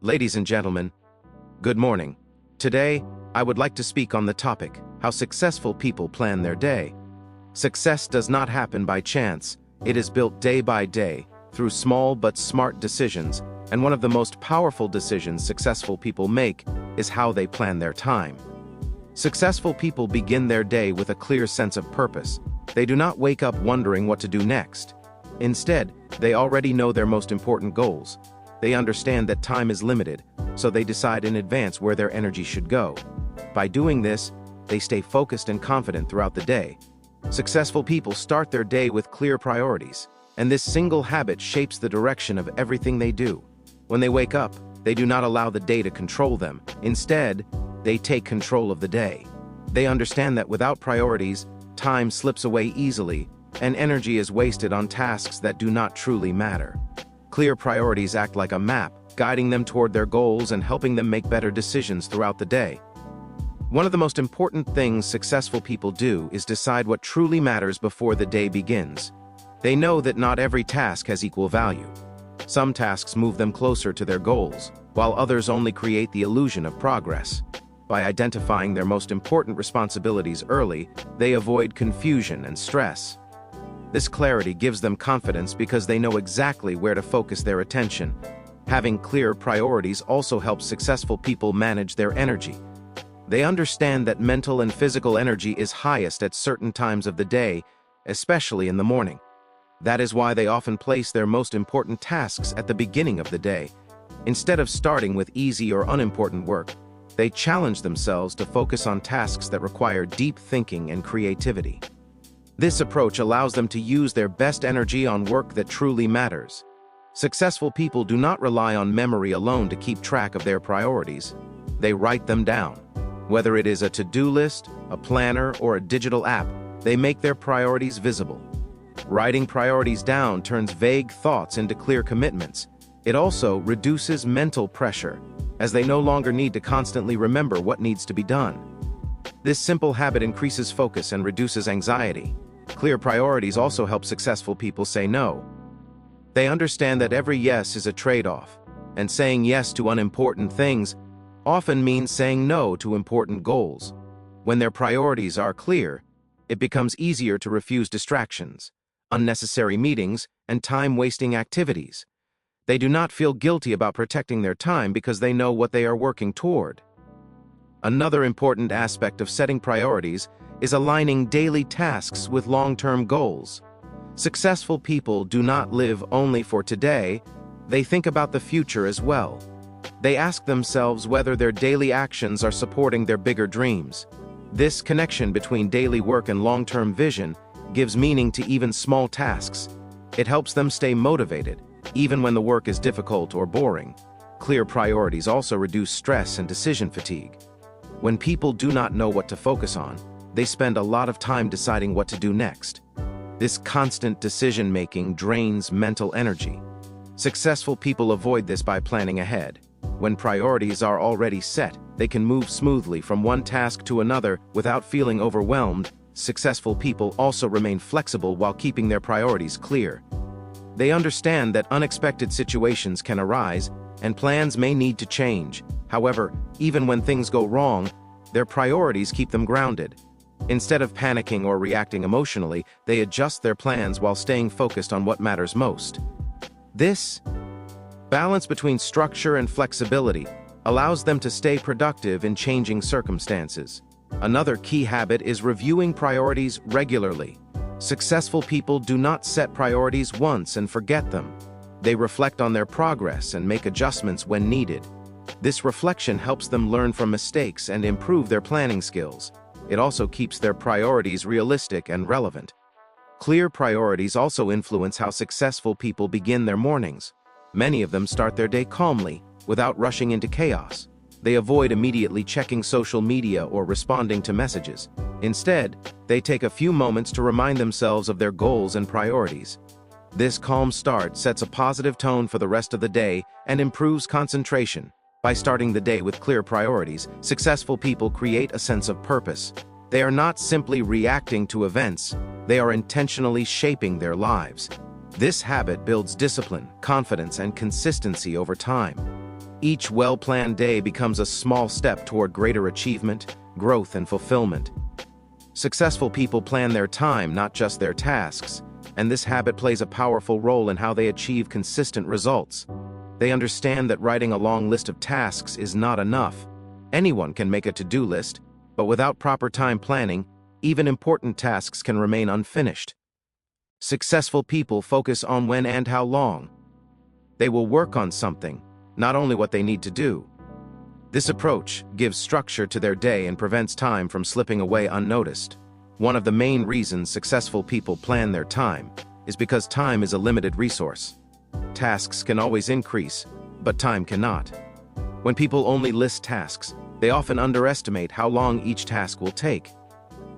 Ladies and gentlemen, good morning. Today, I would like to speak on the topic, how successful people plan their day. Success does not happen by chance. It is built day by day, through small but smart decisions, and one of the most powerful decisions successful people make is how they plan their time. Successful people begin their day with a clear sense of purpose. They do not wake up wondering what to do next. Instead, they already know their most important goals. They understand that time is limited, so they decide in advance where their energy should go. By doing this, they stay focused and confident throughout the day. Successful people start their day with clear priorities, and this single habit shapes the direction of everything they do. When they wake up, they do not allow the day to control them. Instead, they take control of the day. They understand that without priorities, time slips away easily, and energy is wasted on tasks that do not truly matter. Clear priorities act like a map, guiding them toward their goals and helping them make better decisions throughout the day. One of the most important things successful people do is decide what truly matters before the day begins. They know that not every task has equal value. Some tasks move them closer to their goals, while others only create the illusion of progress. By identifying their most important responsibilities early, they avoid confusion and stress. This clarity gives them confidence because they know exactly where to focus their attention. Having clear priorities also helps successful people manage their energy. They understand that mental and physical energy is highest at certain times of the day, especially in the morning. That is why they often place their most important tasks at the beginning of the day. Instead of starting with easy or unimportant work, they challenge themselves to focus on tasks that require deep thinking and creativity. This approach allows them to use their best energy on work that truly matters. Successful people do not rely on memory alone to keep track of their priorities. They write them down. Whether it is a to-do list, a planner, or a digital app, they make their priorities visible. Writing priorities down turns vague thoughts into clear commitments. It also reduces mental pressure, as they no longer need to constantly remember what needs to be done. This simple habit increases focus and reduces anxiety. Clear priorities also help successful people say no. They understand that every yes is a trade-off, and saying yes to unimportant things often means saying no to important goals. When their priorities are clear, it becomes easier to refuse distractions, unnecessary meetings, and time-wasting activities. They do not feel guilty about protecting their time because they know what they are working toward. Another important aspect of setting priorities is aligning daily tasks with long-term goals. Successful people do not live only for today, they think about the future as well. They ask themselves whether their daily actions are supporting their bigger dreams. This connection between daily work and long-term vision gives meaning to even small tasks. It helps them stay motivated, even when the work is difficult or boring. Clear priorities also reduce stress and decision fatigue. When people do not know what to focus on, they spend a lot of time deciding what to do next. This constant decision-making drains mental energy. Successful people avoid this by planning ahead. When priorities are already set, they can move smoothly from one task to another without feeling overwhelmed. Successful people also remain flexible while keeping their priorities clear. They understand that unexpected situations can arise, and plans may need to change. However, even when things go wrong, their priorities keep them grounded. Instead of panicking or reacting emotionally, they adjust their plans while staying focused on what matters most. This balance between structure and flexibility allows them to stay productive in changing circumstances. Another key habit is reviewing priorities regularly. Successful people do not set priorities once and forget them. They reflect on their progress and make adjustments when needed. This reflection helps them learn from mistakes and improve their planning skills. It also keeps their priorities realistic and relevant. Clear priorities also influence how successful people begin their mornings. Many of them start their day calmly, without rushing into chaos. They avoid immediately checking social media or responding to messages. Instead, they take a few moments to remind themselves of their goals and priorities. This calm start sets a positive tone for the rest of the day and improves concentration. By starting the day with clear priorities, successful people create a sense of purpose. They are not simply reacting to events, they are intentionally shaping their lives. This habit builds discipline, confidence, and consistency over time. Each well-planned day becomes a small step toward greater achievement, growth, and fulfillment. Successful people plan their time, not just their tasks, and this habit plays a powerful role in how they achieve consistent results. They understand that writing a long list of tasks is not enough. Anyone can make a to-do list, but without proper time planning, even important tasks can remain unfinished. Successful people focus on when and how long. They will work on something, not only what they need to do. This approach gives structure to their day and prevents time from slipping away unnoticed. One of the main reasons successful people plan their time is because time is a limited resource. Tasks can always increase, but time cannot. When people only list tasks, they often underestimate how long each task will take.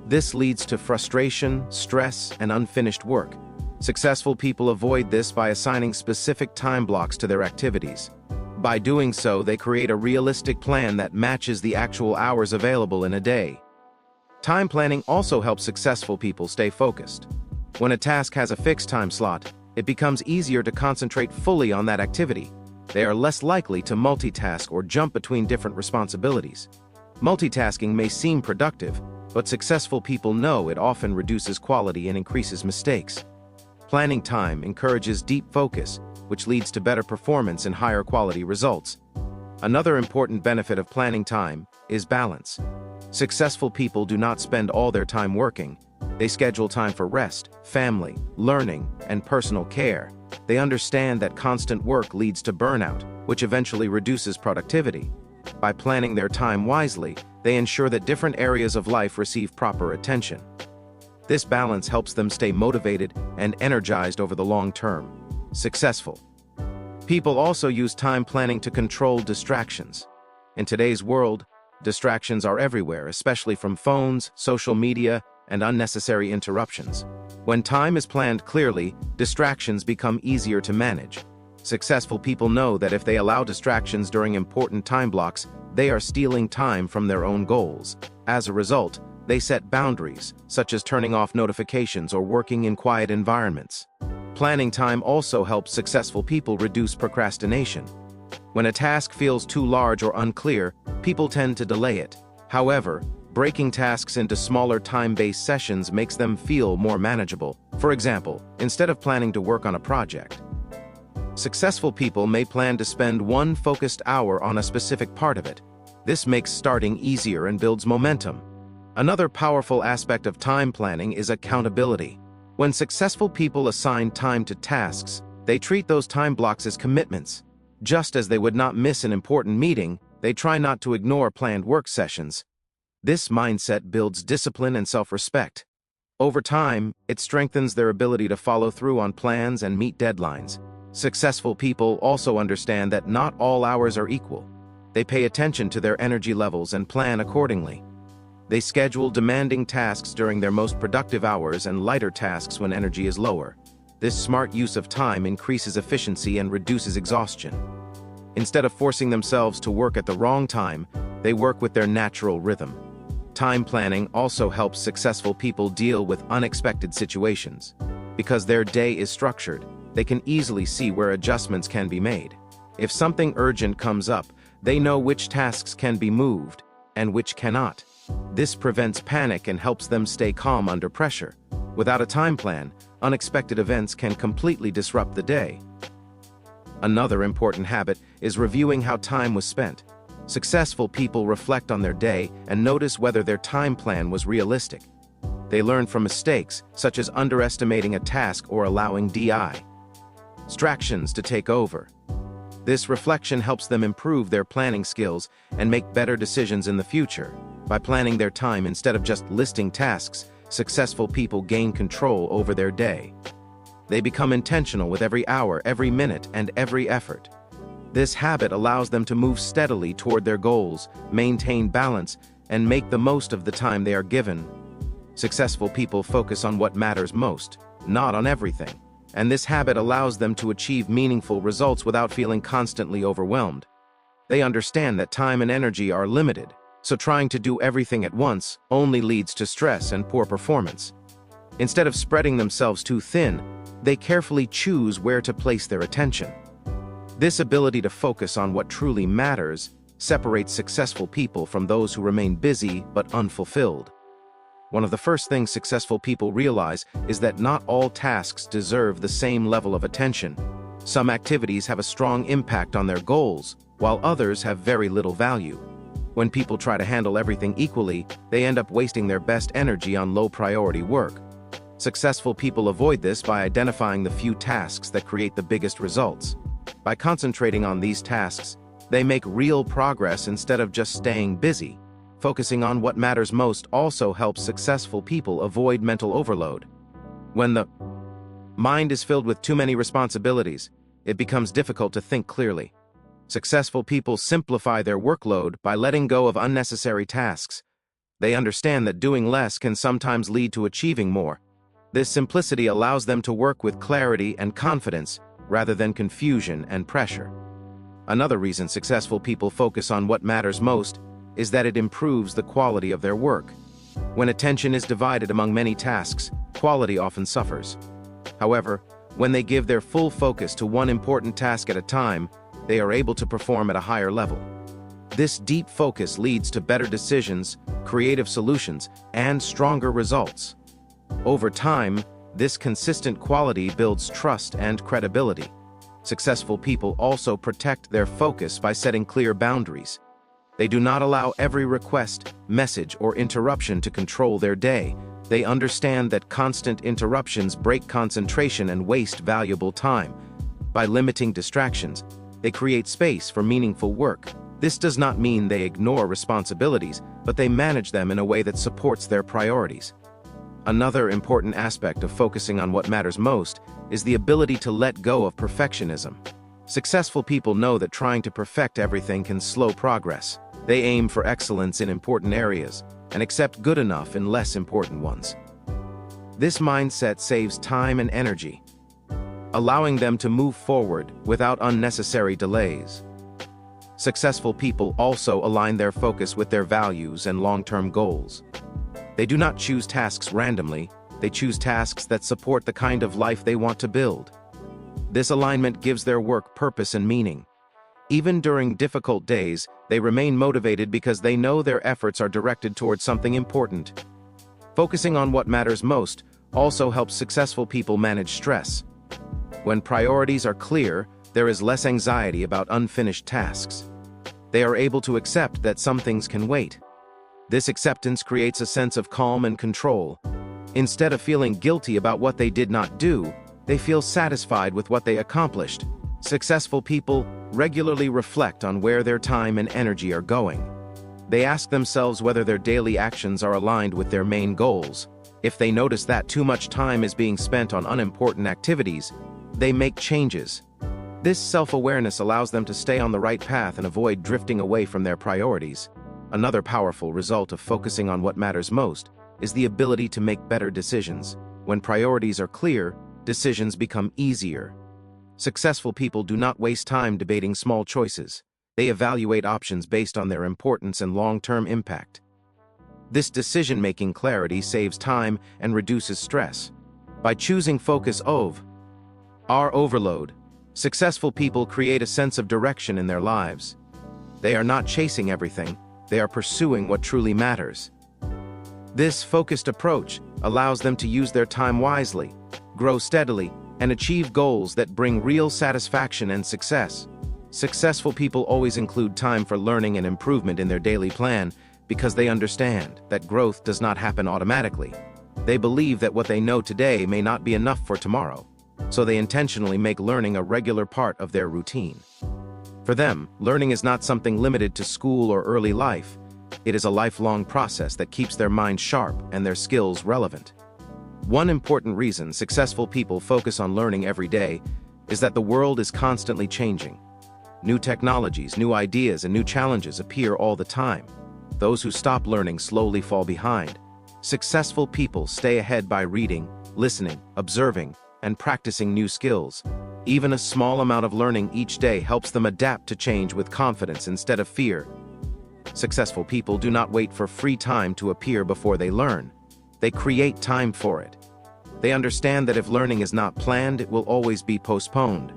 This leads to frustration, stress, and unfinished work. Successful people avoid this by assigning specific time blocks to their activities. By doing so, they create a realistic plan that matches the actual hours available in a day. Time planning also helps successful people stay focused. When a task has a fixed time slot, it becomes easier to concentrate fully on that activity. They are less likely to multitask or jump between different responsibilities. Multitasking may seem productive, but successful people know it often reduces quality and increases mistakes. Planning time encourages deep focus, which leads to better performance and higher quality results. Another important benefit of planning time is balance. Successful people do not spend all their time working. They schedule time for rest, family, learning, and personal care. They understand that constant work leads to burnout, which eventually reduces productivity. By planning their time wisely, they ensure that different areas of life receive proper attention. This balance helps them stay motivated and energized over the long term. Successful people also use time planning to control distractions. In today's world, distractions are everywhere, especially from phones, social media, and unnecessary interruptions. When time is planned clearly, distractions become easier to manage. Successful people know that if they allow distractions during important time blocks, they are stealing time from their own goals. As a result, they set boundaries, such as turning off notifications or working in quiet environments. Planning time also helps successful people reduce procrastination. When a task feels too large or unclear, people tend to delay it. However, breaking tasks into smaller time-based sessions makes them feel more manageable. For example, instead of planning to work on a project, successful people may plan to spend one focused hour on a specific part of it. This makes starting easier and builds momentum. Another powerful aspect of time planning is accountability. When successful people assign time to tasks, they treat those time blocks as commitments. Just as they would not miss an important meeting, they try not to ignore planned work sessions. This mindset builds discipline and self-respect. Over time, it strengthens their ability to follow through on plans and meet deadlines. Successful people also understand that not all hours are equal. They pay attention to their energy levels and plan accordingly. They schedule demanding tasks during their most productive hours and lighter tasks when energy is lower. This smart use of time increases efficiency and reduces exhaustion. Instead of forcing themselves to work at the wrong time, they work with their natural rhythm. Time planning also helps successful people deal with unexpected situations. Because their day is structured, they can easily see where adjustments can be made. If something urgent comes up, they know which tasks can be moved and which cannot. This prevents panic and helps them stay calm under pressure. Without a time plan, unexpected events can completely disrupt the day. Another important habit is reviewing how time was spent. Successful people reflect on their day and notice whether their time plan was realistic. They learn from mistakes, such as underestimating a task or allowing distractions to take over. This reflection helps them improve their planning skills and make better decisions in the future. By planning their time instead of just listing tasks, successful people gain control over their day. They become intentional with every hour, every minute, and every effort. This habit allows them to move steadily toward their goals, maintain balance, and make the most of the time they are given. Successful people focus on what matters most, not on everything, and this habit allows them to achieve meaningful results without feeling constantly overwhelmed. They understand that time and energy are limited, so trying to do everything at once only leads to stress and poor performance. Instead of spreading themselves too thin, they carefully choose where to place their attention. This ability to focus on what truly matters separates successful people from those who remain busy but unfulfilled. One of the first things successful people realize is that not all tasks deserve the same level of attention. Some activities have a strong impact on their goals, while others have very little value. When people try to handle everything equally, they end up wasting their best energy on low-priority work. Successful people avoid this by identifying the few tasks that create the biggest results. By concentrating on these tasks, they make real progress instead of just staying busy. Focusing on what matters most also helps successful people avoid mental overload. When the mind is filled with too many responsibilities, it becomes difficult to think clearly. Successful people simplify their workload by letting go of unnecessary tasks. They understand that doing less can sometimes lead to achieving more. This simplicity allows them to work with clarity and confidence rather than confusion and pressure. Another reason successful people focus on what matters most is that it improves the quality of their work. When attention is divided among many tasks, quality often suffers. However, when they give their full focus to one important task at a time, they are able to perform at a higher level. This deep focus leads to better decisions, creative solutions, and stronger results. Over time, this consistent quality builds trust and credibility. Successful people also protect their focus by setting clear boundaries. They do not allow every request, message, or interruption to control their day. They understand that constant interruptions break concentration and waste valuable time. By limiting distractions, they create space for meaningful work. This does not mean they ignore responsibilities, but they manage them in a way that supports their priorities. Another important aspect of focusing on what matters most is the ability to let go of perfectionism. Successful people know that trying to perfect everything can slow progress. They aim for excellence in important areas and accept good enough in less important ones. This mindset saves time and energy, allowing them to move forward without unnecessary delays. Successful people also align their focus with their values and long-term goals. They do not choose tasks randomly, they choose tasks that support the kind of life they want to build. This alignment gives their work purpose and meaning. Even during difficult days, they remain motivated because they know their efforts are directed towards something important. Focusing on what matters most also helps successful people manage stress. When priorities are clear, there is less anxiety about unfinished tasks. They are able to accept that some things can wait. This acceptance creates a sense of calm and control. Instead of feeling guilty about what they did not do, they feel satisfied with what they accomplished. Successful people regularly reflect on where their time and energy are going. They ask themselves whether their daily actions are aligned with their main goals. If they notice that too much time is being spent on unimportant activities, they make changes. This self-awareness allows them to stay on the right path and avoid drifting away from their priorities. Another powerful result of focusing on what matters most is the ability to make better decisions. When priorities are clear, decisions become easier. Successful people do not waste time debating small choices. They evaluate options based on their importance and long-term impact. This decision-making clarity saves time and reduces stress. By choosing focus over overload, successful people create a sense of direction in their lives. They are not chasing everything, they are pursuing what truly matters. This focused approach allows them to use their time wisely, grow steadily, and achieve goals that bring real satisfaction and success. Successful people always include time for learning and improvement in their daily plan because they understand that growth does not happen automatically. They believe that what they know today may not be enough for tomorrow, so they intentionally make learning a regular part of their routine. For them, learning is not something limited to school or early life. It is a lifelong process that keeps their mind sharp and their skills relevant. One important reason successful people focus on learning every day is that the world is constantly changing. New technologies, new ideas, and new challenges appear all the time. Those who stop learning slowly fall behind. Successful people stay ahead by reading, listening, observing, and practicing new skills. Even a small amount of learning each day helps them adapt to change with confidence instead of fear. Successful people do not wait for free time to appear before they learn. They create time for it. They understand that if learning is not planned, it will always be postponed.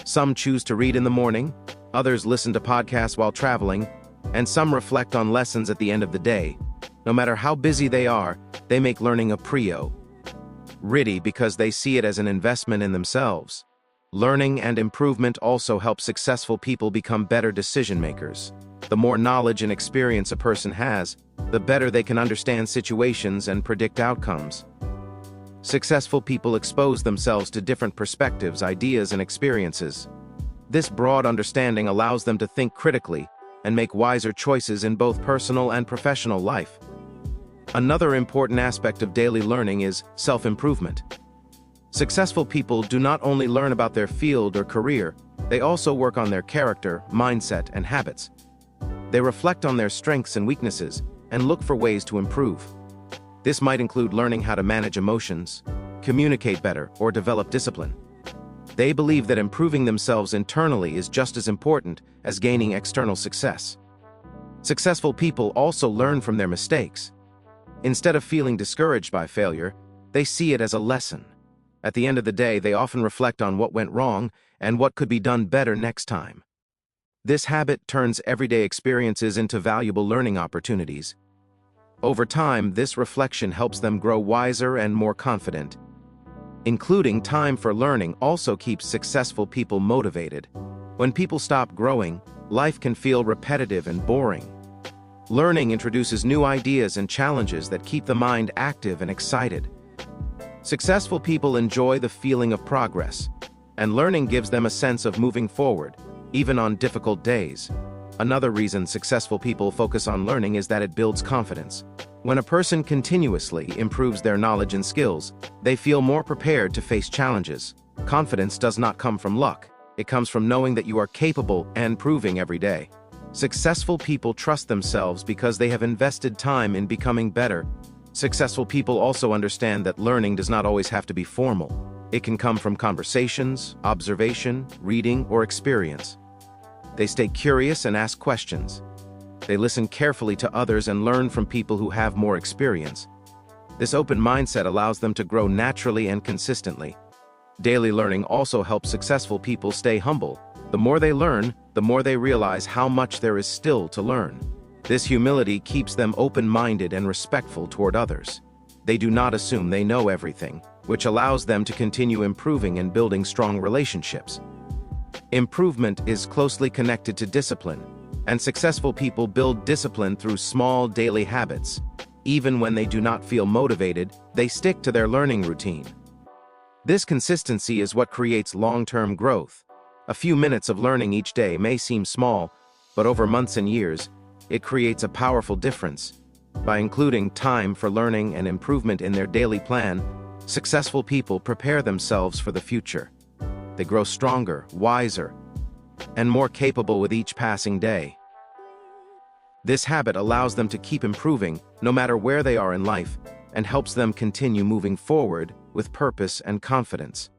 Some choose to read in the morning, others listen to podcasts while traveling, and some reflect on lessons at the end of the day. No matter how busy they are, they make learning a priority because they see it as an investment in themselves. Learning and improvement also help successful people become better decision makers. The more knowledge and experience a person has, the better they can understand situations and predict outcomes. Successful people expose themselves to different perspectives, ideas, and experiences. This broad understanding allows them to think critically and make wiser choices in both personal and professional life. Another important aspect of daily learning is self-improvement. Successful people do not only learn about their field or career, they also work on their character, mindset, and habits. They reflect on their strengths and weaknesses and look for ways to improve. This might include learning how to manage emotions, communicate better, or develop discipline. They believe that improving themselves internally is just as important as gaining external success. Successful people also learn from their mistakes. Instead of feeling discouraged by failure, they see it as a lesson. At the end of the day, they often reflect on what went wrong and what could be done better next time. This habit turns everyday experiences into valuable learning opportunities. Over time, this reflection helps them grow wiser and more confident. Including time for learning also keeps successful people motivated. When people stop growing, life can feel repetitive and boring. Learning introduces new ideas and challenges that keep the mind active and excited. Successful people enjoy the feeling of progress, and learning gives them a sense of moving forward, even on difficult days. Another reason successful people focus on learning is that it builds confidence. When a person continuously improves their knowledge and skills, they feel more prepared to face challenges. Confidence does not come from luck. It comes from knowing that you are capable and improving every day. Successful people trust themselves because they have invested time in becoming better. Successful people also understand that learning does not always have to be formal. It can come from conversations, observation, reading, or experience. They stay curious and ask questions. They listen carefully to others and learn from people who have more experience. This open mindset allows them to grow naturally and consistently. Daily learning also helps successful people stay humble. The more they learn, the more they realize how much there is still to learn. This humility keeps them open-minded and respectful toward others. They do not assume they know everything, which allows them to continue improving and building strong relationships. Improvement is closely connected to discipline, and successful people build discipline through small daily habits. Even when they do not feel motivated, they stick to their learning routine. This consistency is what creates long-term growth. A few minutes of learning each day may seem small, but over months and years, it creates a powerful difference. By including time for learning and improvement in their daily plan, successful people prepare themselves for the future. They grow stronger, wiser, and more capable with each passing day. This habit allows them to keep improving no matter where they are in life and helps them continue moving forward with purpose and confidence.